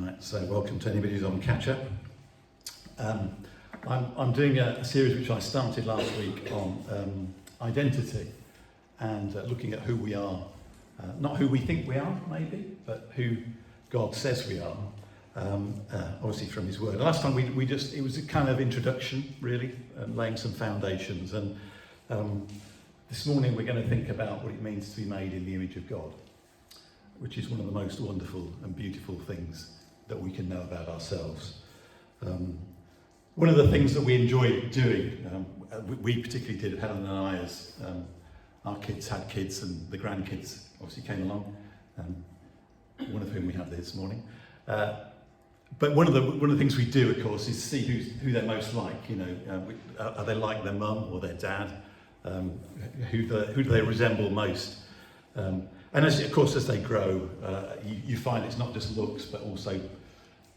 Right, so welcome to anybody who's on catch up. I'm doing a series which I started last week on identity and looking at who we are, not who we think we are maybe, but who God says we are, obviously from his word. Last time it was a kind of introduction really, laying some foundations, and this morning we're going to think about what it means to be made in the image of God, which is one of the most wonderful and beautiful things that we can know about ourselves. One of the things that we enjoy doing, we particularly did, Helen and I, as our kids had kids and the grandkids obviously came along, one of whom we have this morning. But one of the things we do, of course, is see who they're most like. You know, are they like their mum or their dad? Who do they resemble most? And as they grow, you find it's not just looks, but also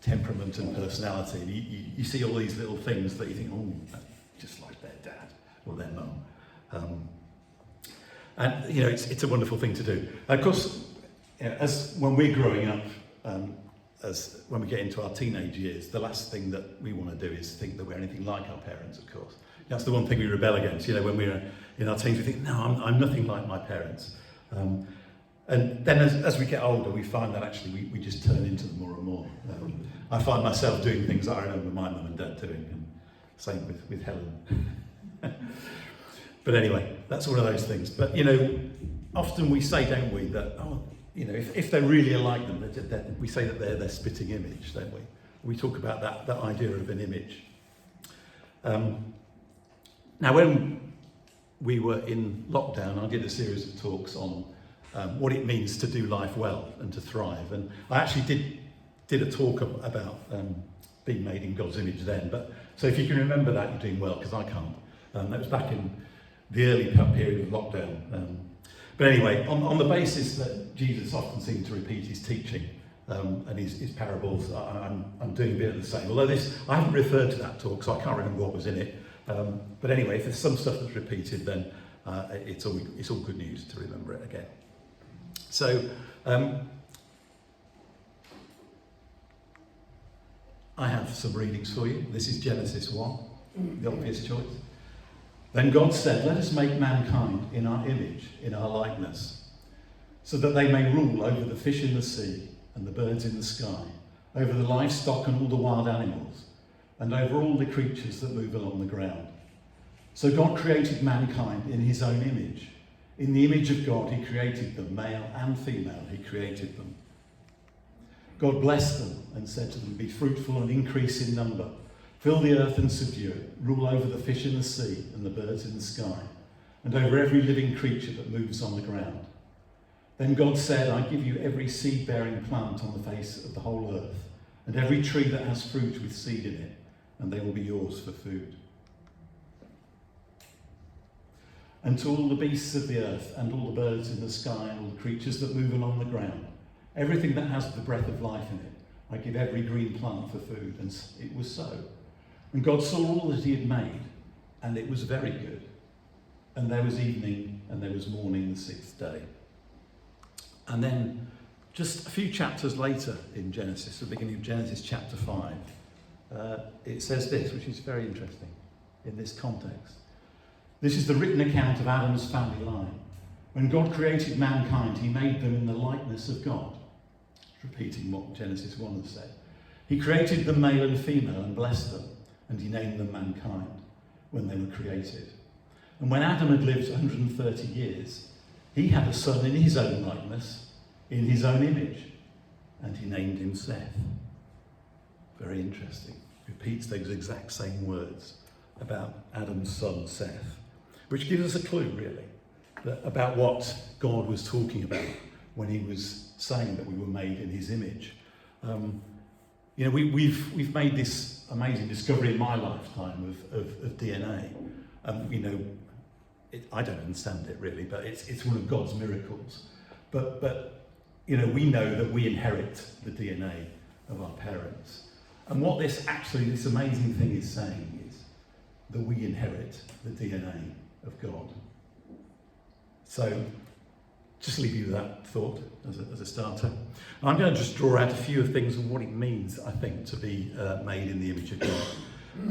temperament and personality. And you see all these little things that you think, oh, just like their dad or their mum. And you know, it's a wonderful thing to do. Of course, you know, as when we're growing up, when we get into our teenage years, the last thing that we want to do is think that we're anything like our parents. Of course, that's the one thing we rebel against. You know, when we're in our teens, we think, no, I'm nothing like my parents. And then as we get older, we find that actually we just turn into them more and more. I find myself doing things that I remember my mum and dad doing, and same with Helen. But anyway, that's one of those things. But you know, often we say, don't we, that, oh, you know, if they're really alike them, we say that they're their spitting image, don't we? We talk about that idea of an image. Now, when we were in lockdown, I did a series of talks on what it means to do life well and to thrive. And I actually did a talk about being made in God's image then. But so if you can remember that, you're doing well, because I can't. That was back in the early period of lockdown. But anyway, on the basis that Jesus often seemed to repeat his teaching and his parables, I'm doing a bit of the same. Although I haven't referred to that talk, so I can't remember what was in it. But anyway, if there's some stuff that's repeated, then it's all good news to remember it again. So, I have some readings for you. This is Genesis 1, the obvious choice. Then God said, let us make mankind in our image, in our likeness, so that they may rule over the fish in the sea and the birds in the sky, over the livestock and all the wild animals, and over all the creatures that move along the ground. So God created mankind in his own image. In the image of God, he created them, male and female, he created them. God blessed them and said to them, be fruitful and increase in number. Fill the earth and subdue it. Rule over the fish in the sea and the birds in the sky, and over every living creature that moves on the ground. Then God said, I give you every seed-bearing plant on the face of the whole earth, and every tree that has fruit with seed in it, and they will be yours for food. And to all the beasts of the earth, and all the birds in the sky, and all the creatures that move along the ground, everything that has the breath of life in it, I give every green plant for food. And it was so. And God saw all that he had made, and it was very good. And there was evening, and there was morning the sixth day. And then, just a few chapters later in Genesis, the beginning of Genesis chapter 5, it says this, which is very interesting in this context. This is the written account of Adam's family line. When God created mankind, he made them in the likeness of God. Repeating what Genesis 1 has said. He created them male and female and blessed them, and he named them mankind when they were created. And when Adam had lived 130 years, he had a son in his own likeness, in his own image, and he named him Seth. Very interesting. Repeats those exact same words about Adam's son Seth, which gives us a clue really about what God was talking about when he was saying that we were made in his image. You know, we've made this amazing discovery in my lifetime of DNA. You know, I don't understand it really, but it's one of God's miracles. But you know, we know that we inherit the DNA of our parents. And what this amazing thing is saying is that we inherit the DNA of God. So just leave you with that thought as a starter. And I'm going to just draw out a few of things of what it means, I think, to be made in the image of God.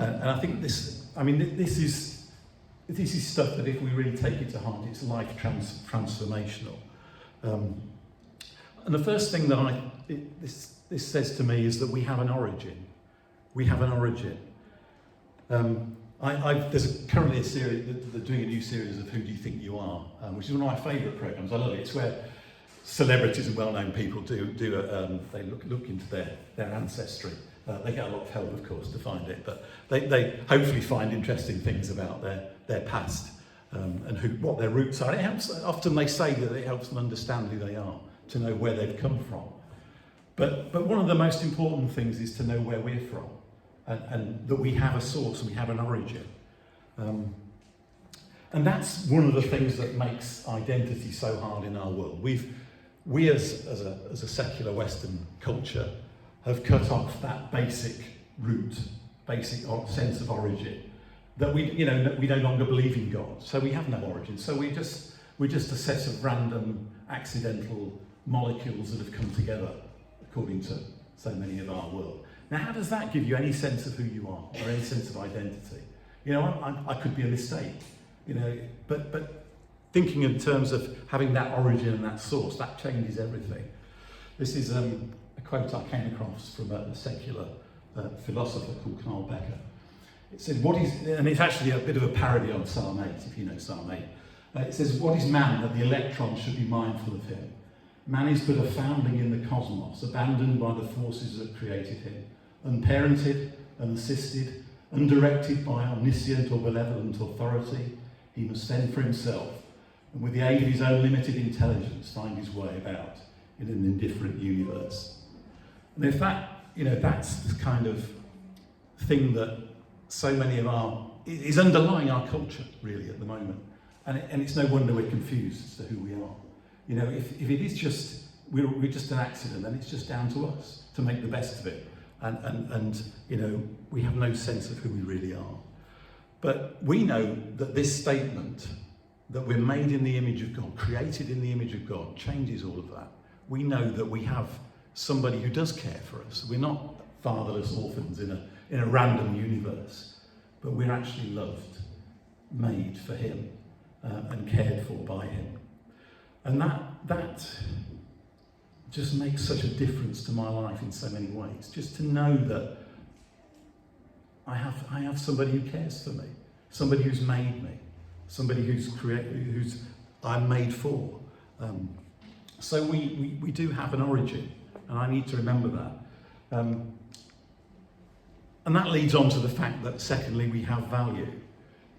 And I think this is stuff that if we really take it to heart, it's life transformational. And the first thing that this says to me is that we have an origin. We have an origin. There's currently a series, they're doing a new series of Who Do You Think You Are, which is one of my favourite programmes. I love it. It's where celebrities and well-known people do they look into their ancestry. They get a lot of help, of course, to find it, but they hopefully find interesting things about their past and what their roots are. It helps. Often they say that it helps them understand who they are, to know where they've come from. But one of the most important things is to know where we're from. And that we have a source and we have an origin. And that's one of the things that makes identity so hard in our world. We as a secular Western culture have cut off that basic root, basic sense of origin. That we no longer believe in God, so we have no origin. So we're just a set of random, accidental molecules that have come together, according to so many of our world. Now, how does that give you any sense of who you are or any sense of identity? I could be a mistake, but thinking in terms of having that origin and that source, that changes everything. This is a quote I came across from a secular philosopher called Carl Becker. It said, and it's actually a bit of a parody on Psalm 8, if you know Psalm 8. It says, what is man that the electron should be mindful of him? Man is but a foundling in the cosmos, abandoned by the forces that created him. Unparented, unassisted, undirected by omniscient or benevolent authority, he must fend for himself, and with the aid of his own limited intelligence, find his way about in an indifferent universe. And if that's the kind of thing that so many is underlying our culture, really, at the moment. And it's no wonder we're confused as to who we are. If it is just, we're just an accident, then it's just down to us to make the best of it. And we have no sense of who we really are. But we know that this statement, that we're made in the image of God, created in the image of God, changes all of that. We know that we have somebody who does care for us. We're not fatherless orphans in a random universe, but we're actually loved, made for him, and cared for by him. And that just makes such a difference to my life in so many ways. Just to know that I have somebody who cares for me, somebody who's made me, somebody who's I'm made for. So we do have an origin, and I need to remember that. And that leads on to the fact that, secondly, we have value.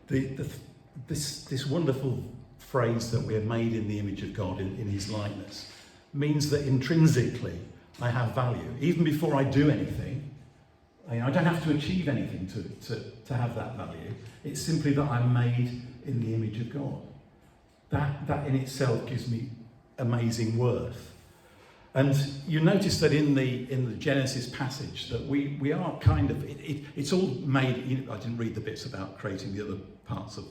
This wonderful phrase that we're made in the image of God, in his likeness, means that intrinsically I have value. Even before I do anything, I don't have to achieve anything to have that value. It's simply that I'm made in the image of God. That in itself gives me amazing worth. And you notice that in the Genesis passage that we are kind of, it's all made, I didn't read the bits about creating the other parts of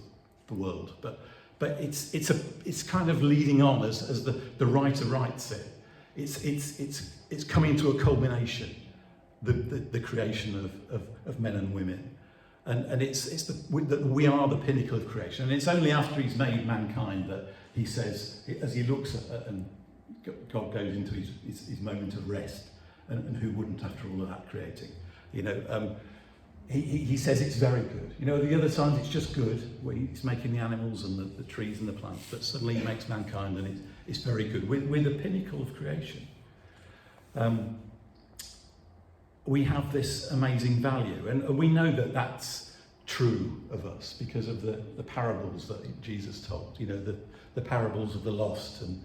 the world, but it's kind of leading on as the writer writes it. It's coming to a culmination, the creation of men and women, and that we are the pinnacle of creation. And it's only after he's made mankind that he says, as he looks at and God goes into his moment of rest, and who wouldn't after all of that creating, He says it's very good. The other times it's just good, where he's making the animals and the trees and the plants, but suddenly he makes mankind and it's very good. We're the pinnacle of creation. We have this amazing value, and we know that that's true of us because of the parables that Jesus told, the parables of the lost, and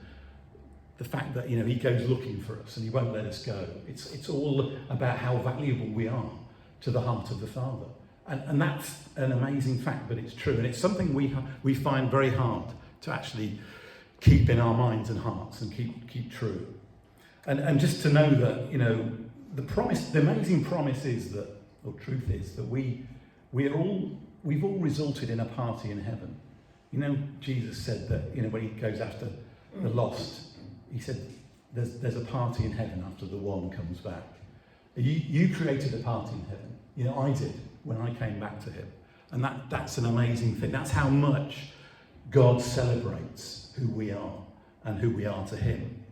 the fact that, he goes looking for us and he won't let us go. It's all about how valuable we are to the heart of the Father. And that's an amazing fact, but it's true. And it's something we find very hard to actually keep in our minds and hearts and keep true. And just to know that, the amazing promise is that, or truth is, that we've all resulted in a party in heaven. Jesus said that, when he goes after the lost. He said, there's a party in heaven after the one comes back. You created a party in heaven. You know, I did when I came back to him. And that's an amazing thing. That's how much God celebrates who we are and who we are to him.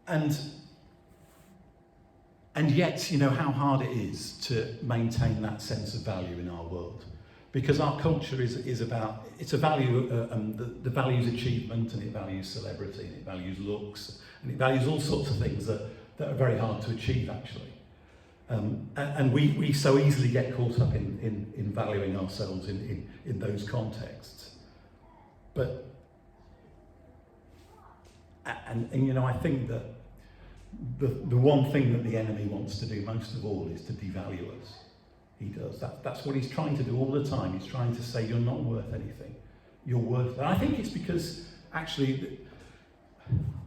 And yet, you know, how hard it is to maintain that sense of value in our world. Because our culture is about, it's a value, the values achievement, and it values celebrity, and it values looks, and it values all sorts of things that are very hard to achieve, actually. And we so easily get caught up in valuing ourselves in those contexts. But, and you know, I think that the one thing that the enemy wants to do most of all is to devalue us. He does. That's what he's trying to do all the time. He's trying to say, you're not worth anything. You're worth it. And I think it's because, actually,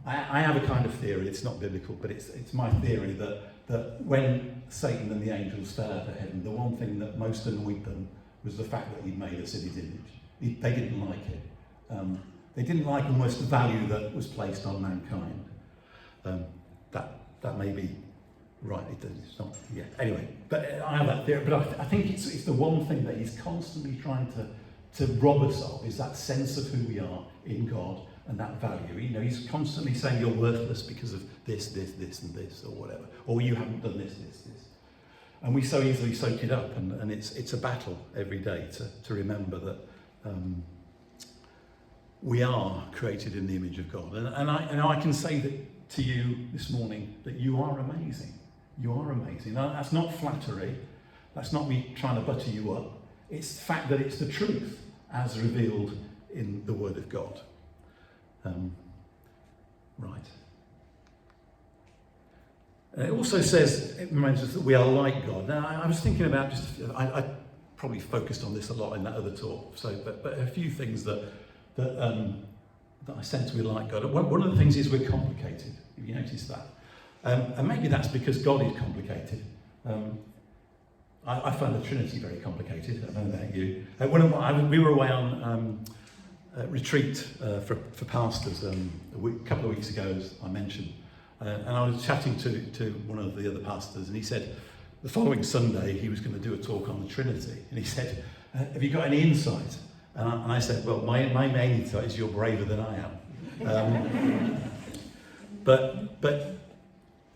I have a kind of theory, it's not biblical, but it's my theory that when Satan and the angels fell out of heaven, the one thing that most annoyed them was the fact that he'd made us in his image. They didn't like it. They didn't like almost the value that was placed on mankind. That may be right, it's not, yeah. Anyway, but I have that theory, but I think it's the one thing that he's constantly trying to rob us of, is that sense of who we are in God and that value. You know, he's constantly saying you're worthless because of this, and this, or whatever. Or you haven't done this. And we so easily soak it up, and it's a battle every day to remember that we are created in the image of God. And I can say that to you this morning, that you are amazing. You are amazing. Now, that's not flattery. That's not me trying to butter you up. It's the fact that it's the truth as revealed in the Word of God. Right. And it also says, it reminds us that we are like God. Now, I was thinking about I probably focused on this a lot in that other talk. So, but a few things that I sense we're like God. One of the things is we're complicated. Have you noticed that? And maybe that's because God is complicated. I find the Trinity very complicated. I don't know about you. We were away on retreat for pastors a couple of weeks ago, as I mentioned. And I was chatting to one of the other pastors, and he said the following Sunday he was going to do a talk on the Trinity. And he said, have you got any insight? And I said, well, my main insight is you're braver than I am. But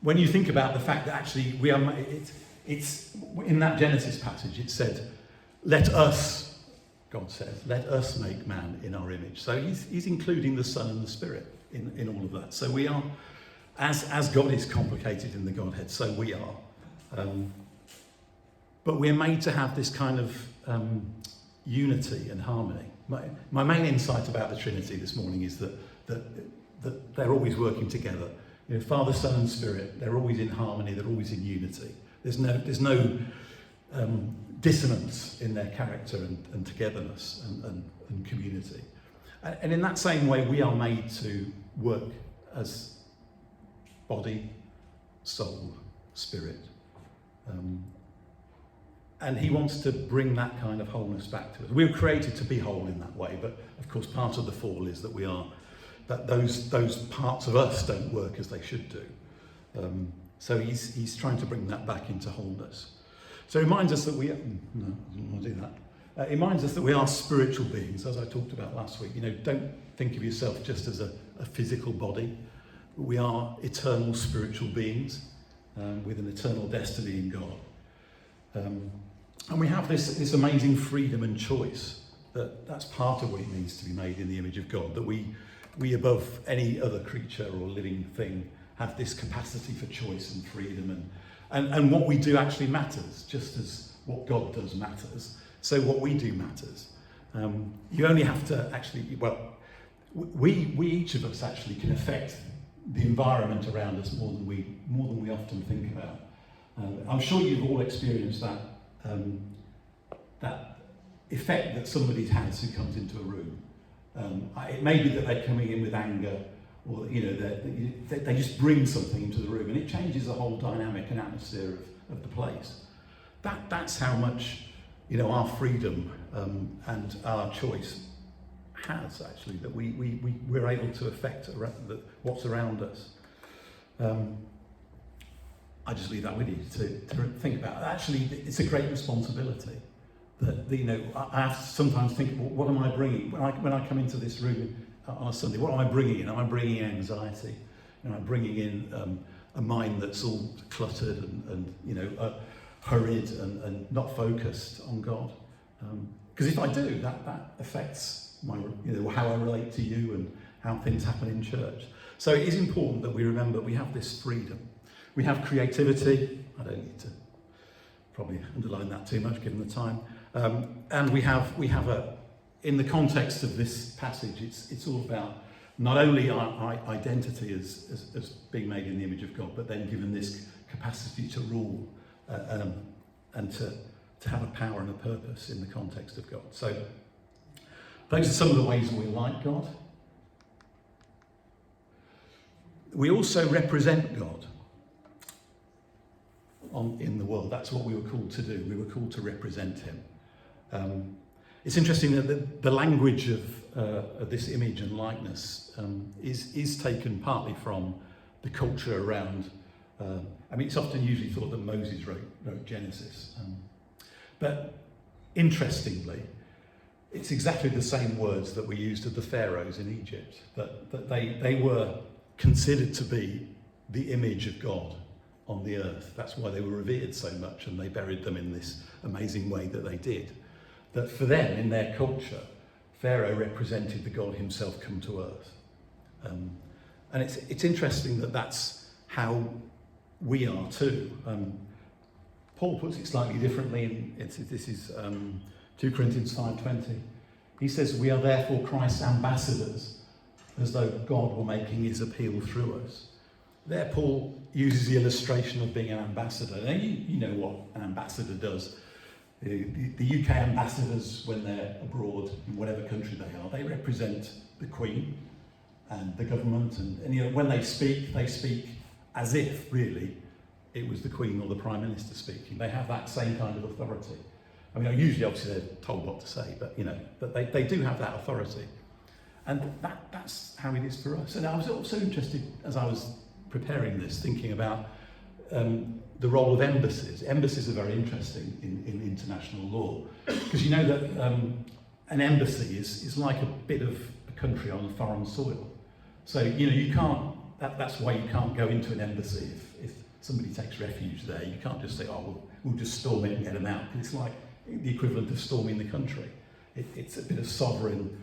when you think about the fact that actually we are, it's in that Genesis passage, it said, let us, God says, let us make man in our image. So he's including the Son and the Spirit in all of that. So we are, as God is complicated in the Godhead, so we are. But we're made to have this kind of unity and harmony. My main insight about the Trinity this morning is that they're always working together. You know, Father, Son, and Spirit, they're always in harmony, they're always in unity. There's no dissonance in their character and togetherness and community. And in that same way, we are made to work as body, soul, spirit. And he wants to bring that kind of wholeness back to us. We were created to be whole in that way, but of course part of the fall is that those parts of us don't work as they should do. So he's trying to bring that back into wholeness. So it reminds us that I didn't want to do that. It reminds us that we are spiritual beings, as I talked about last week. You know, don't think of yourself just as a physical body. We are eternal spiritual beings with an eternal destiny in God. And we have this amazing freedom and choice. That's part of what it means to be made in the image of God, that we above any other creature or living thing have this capacity for choice and freedom, and what we do actually matters, just as what God does matters. So what we do matters. You only have to actually, we each of us actually can affect the environment around us more than we often think about. I'm sure you've all experienced that effect that somebody has who comes into a room. It may be that they're coming in with anger, or you know, they just bring something into the room, and it changes the whole dynamic and atmosphere of the place. That's how much, you know, our freedom and our choice has, actually, that we're able to affect what's around us. I just leave that with you to think about. Actually, it's a great responsibility. That I have to sometimes think, well, what am I bringing when I come into this room on a Sunday? What am I bringing in? Am I bringing in anxiety? Am I bringing in a mind that's all cluttered and hurried and not focused on God? Because if I do, that affects my how I relate to you and how things happen in church. So it is important that we remember we have this freedom. We have creativity. I don't need to probably underline that too much given the time. And we have in the context of this passage, it's all about not only our identity as being made in the image of God, but then given this capacity to rule and to have a power and a purpose in the context of God. So those are some of the ways we like God. We also represent God in the world. That's what we were called to do. We were called to represent him. It's interesting that the language of this image and likeness is taken partly from the culture around. It's often usually thought that Moses wrote Genesis. But interestingly, it's exactly the same words that were used of the pharaohs in Egypt, that they were considered to be the image of God on the earth. That's why they were revered so much, and they buried them in this amazing way that they did. That for them, in their culture, Pharaoh represented the God himself come to earth. And it's interesting that that's how we are too. Paul puts it slightly differently. This is 2 Corinthians 5:20. He says, "We are therefore Christ's ambassadors, as though God were making his appeal through us." There Paul uses the illustration of being an ambassador. Now you know what an ambassador does. The UK ambassadors, when they're abroad in whatever country they are, they represent the Queen and the government, and when they speak as if really it was the Queen or the Prime Minister speaking. They have that same kind of authority. Usually obviously they're told what to say, but they do have that authority. And that's how it is for us. And I was also interested, as I was preparing this, thinking about the role of embassies. Embassies are very interesting in international law, because you know that an embassy is like a bit of a country on foreign soil. So you can't. That's why you can't go into an embassy if somebody takes refuge there. You can't just say, "Oh, we'll just storm it and get them out." It's like the equivalent of storming the country. It's a bit of sovereign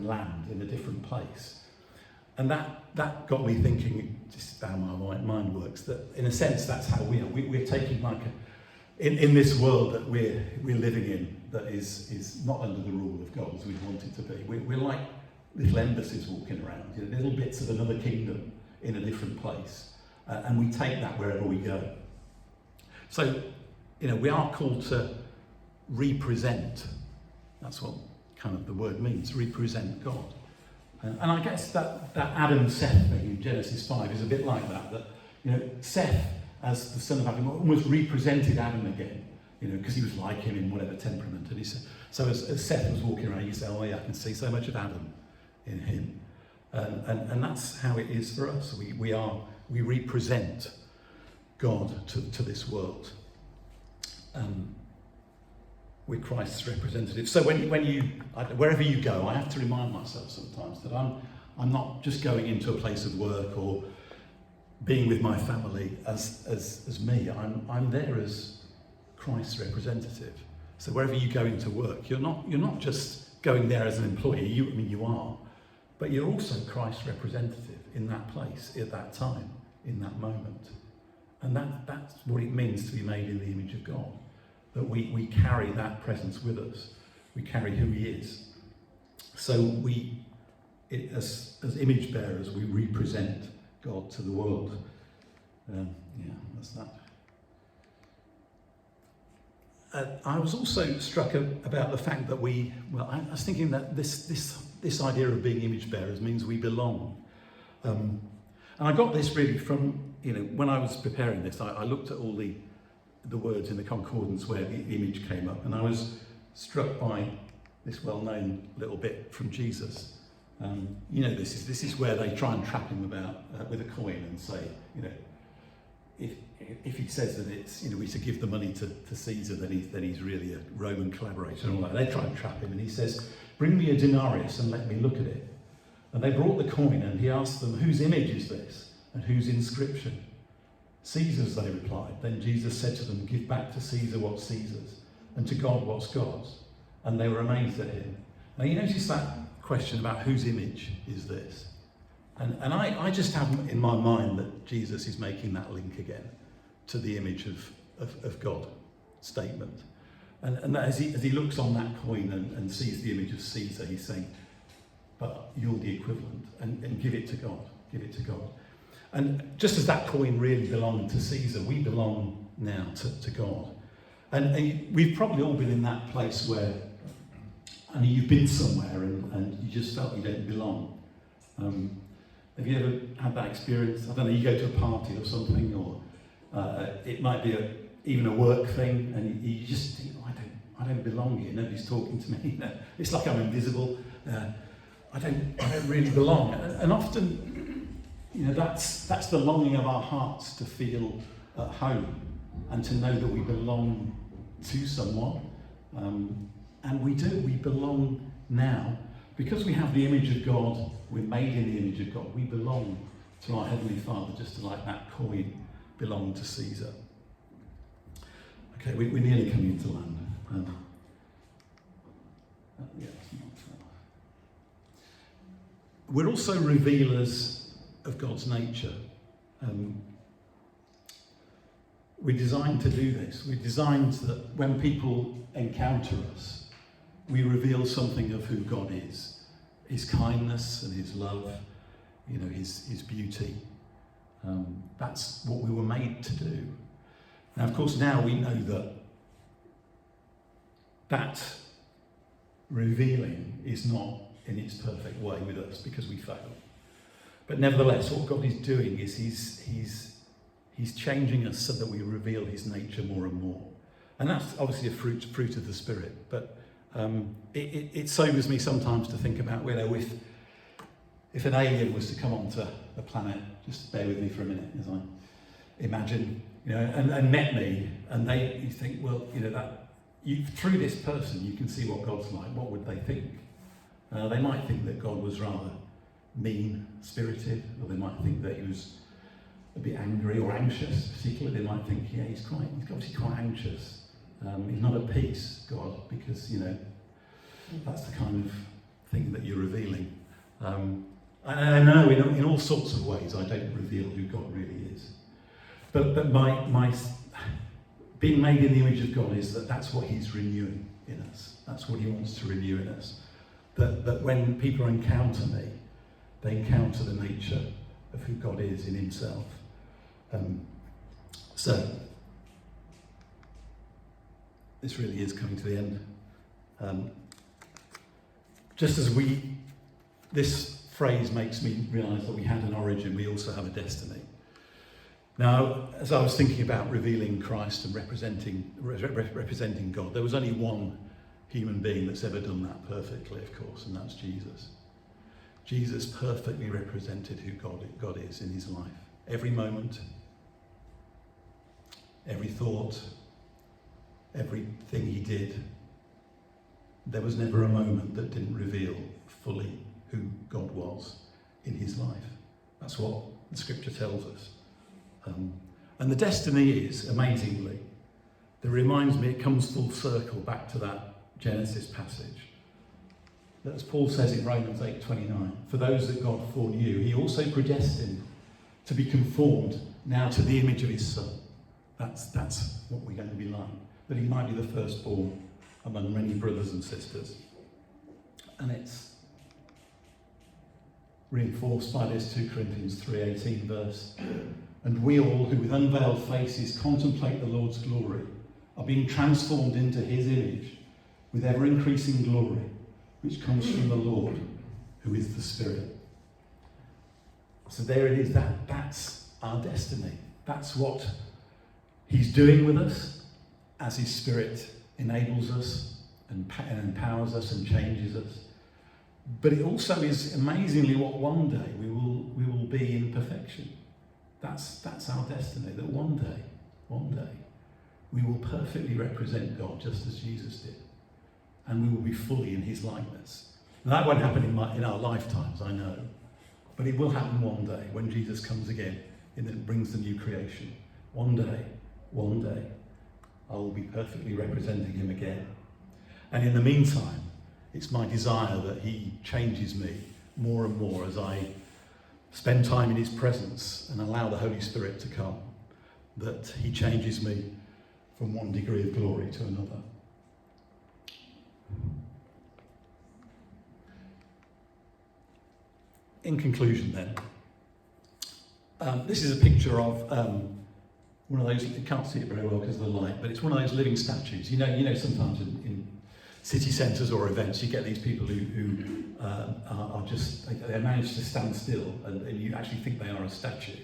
land in a different place. And that got me thinking, just how my mind works, that in a sense that's how we are. We're taking in this world that we're living in, that is not under the rule of God as we want it to be. We're like little embassies walking around, little bits of another kingdom in a different place. And we take that wherever we go. So, we are called to represent. That's what kind of the word means, represent God. And I guess that Adam-Seth thing in Genesis 5 is a bit like that Seth, as the son of Adam, almost represented Adam again, because he was like him in whatever temperament. And he said, so as Seth was walking around, you say, "Oh yeah, I can see so much of Adam in him." And that's how it is for us. We represent God to this world. We're Christ's representatives. So wherever you go, I have to remind myself sometimes that I'm not just going into a place of work or being with my family as me. I'm there as Christ's representative. So wherever you go into work, you're not just going there as an employee. You are, but you're also Christ's representative in that place, at that time, in that moment. And that's what it means to be made in the image of God. That we carry that presence with us. We carry who he is. So as image bearers, we represent God to the world. That's that. I was also struck about the fact that I was thinking that this idea of being image bearers means we belong. And I got this really from, when I was preparing this, I looked at all the words in the concordance where the image came up, and I was struck by this well-known little bit from Jesus. You know, this is where they try and trap him about with a coin and say, you know, if he says that it's, you know, we should give the money to Caesar, then he's really a Roman collaborator and all that. They try and trap him, and he says, "Bring me a denarius and let me look at it." And they brought the coin, and he asked them, "Whose image is this, and whose inscription?" "Caesar's," they replied. Then Jesus said to them, "Give back to Caesar what's Caesar's, and to God what's God's." And they were amazed at him. Now you notice that question about whose image is this? And I just have in my mind that Jesus is making that link again to the image of God statement. And that as he looks on that coin and sees the image of Caesar, he's saying, but you're the equivalent, and give it to God, give it to God. And just as that coin really belonged to Caesar, we belong now to God. And we've probably all been in that place where, and you've been somewhere and you just felt you don't belong. Have you ever had that experience? I don't know, you go to a party or something, or it might be even a work thing, and you just think, oh, I don't belong here. Nobody's talking to me. It's like I'm invisible. I don't really belong. And often, you know, that's the longing of our hearts, to feel at home and to know that we belong to someone. And we do. We belong now. Because we have the image of God, we're made in the image of God. We belong to our Heavenly Father, just like that coin belonged to Caesar. Okay, we're nearly coming into land. We're also revealers of God's nature. We're designed to do this. We're designed that when people encounter us, we reveal something of who God is. His kindness and his love, you know, his beauty. That's what we were made to do. Now, of course, now we know that revealing is not in its perfect way with us because we fail. But nevertheless, what God is doing is he's changing us so that we reveal his nature more and more. And that's obviously a fruit of the Spirit. But it sobers me sometimes to think about, you know, if an alien was to come onto the planet, just bear with me for a minute as I imagine, you know, and met me, and you think, well, you know, through this person you can see what God's like. What would they think? They might think that God was rather mean-spirited, or they might think that he was a bit angry or anxious. Particularly, they might think, yeah, he's obviously quite anxious. He's not at peace, God, because, you know, that's the kind of thing that you're revealing. And I know in all sorts of ways I don't reveal who God really is. But my being made in the image of God is that's what he's renewing in us. That's what he wants to renew in us. That when people encounter me, they encounter the nature of who God is in himself. So, this really is coming to the end. Just as this phrase makes me realise that we had an origin, we also have a destiny. Now, as I was thinking about revealing Christ and representing God, there was only one human being that's ever done that perfectly, of course, and that's Jesus. Jesus perfectly represented who God is in his life. Every moment, every thought, everything he did, there was never a moment that didn't reveal fully who God was in his life. That's what the scripture tells us. And the destiny is, amazingly, that reminds me, it comes full circle back to that Genesis passage. That, as Paul says in Romans 8:29, for those that God foreknew, he also predestined to be conformed now to the image of his Son. That's what we're going to be like. That he might be the firstborn among many brothers and sisters. And it's reinforced by this 2 Corinthians 3:18 verse. And we all, who with unveiled faces contemplate the Lord's glory, are being transformed into his image with ever-increasing glory, which comes from the Lord, who is the Spirit. So there it is. That's our destiny. That's what he's doing with us as his Spirit enables us and empowers us and changes us. But it also is amazingly what one day we will be in perfection. That's our destiny, that one day, we will perfectly represent God just as Jesus did. And we will be fully in his likeness. And that won't happen in our lifetimes, I know. But it will happen one day when Jesus comes again and then brings the new creation. One day, I will be perfectly representing him again. And in the meantime, it's my desire that he changes me more and more as I spend time in his presence and allow the Holy Spirit to come, that he changes me from one degree of glory to another. In conclusion then, this is a picture of one of those, you can't see it very well because of the light, but it's one of those living statues. You know sometimes in city centres or events you get these people who are just, they manage to stand still and you actually think they are a statue.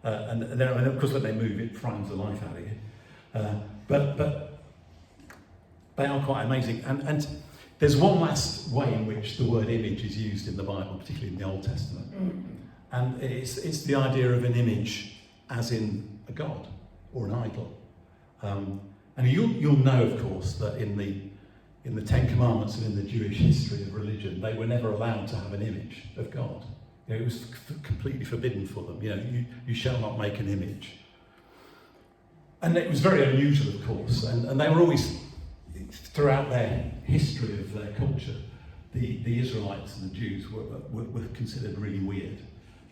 And of course when they move it frightens the life out of you. But they are quite amazing. And there's one last way in which the word image is used in the Bible, particularly in the Old Testament. And it's the idea of an image as in a god or an idol. And you'll know, of course, that in the Ten Commandments and in the Jewish history of religion, they were never allowed to have an image of God. It was completely forbidden for them. You shall not make an image. And it was very unusual, of course, and they were always, throughout their history of their culture, the Israelites and the Jews were considered really weird,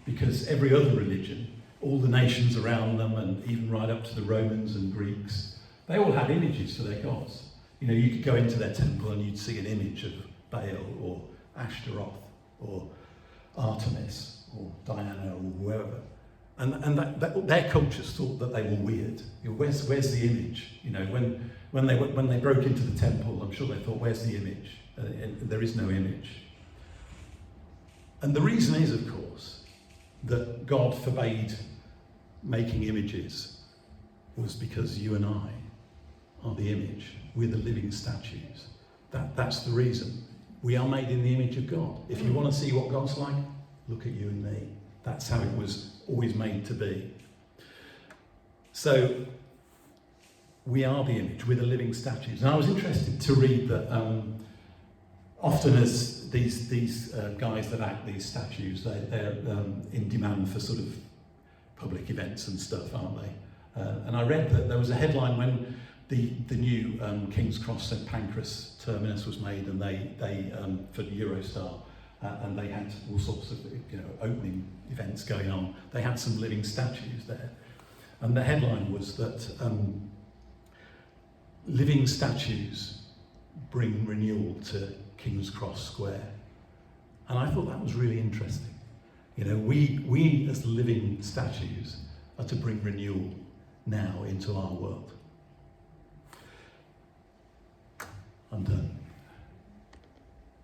because every other religion, all the nations around them, and even right up to the Romans and Greeks, they all had images for their gods. You could go into their temple and you'd see an image of Baal or Ashtaroth or Artemis or Diana or whoever. And their cultures thought that they were weird. Where's the image? When they broke into the temple, I'm sure they thought, where's the image? And there is no image. And the reason is, of course, that God forbade making images was because you and I are the image. We're the living statues. That's the reason. We are made in the image of God. If you want to see what God's like, look at you and me. That's how it was always made to be. So, we are the image, we're the living statues. And I was interested to read that often as these guys that act these statues, they're in demand for sort of public events and stuff, aren't they? And I read that there was a headline when the new King's Cross St Pancras terminus was made, and they for Eurostar, and they had all sorts of opening events going on. They had some living statues there, and the headline was that living statues bring renewal to King's Cross Square, and I thought that was really interesting. We as living statues are to bring renewal now into our world. I'm done.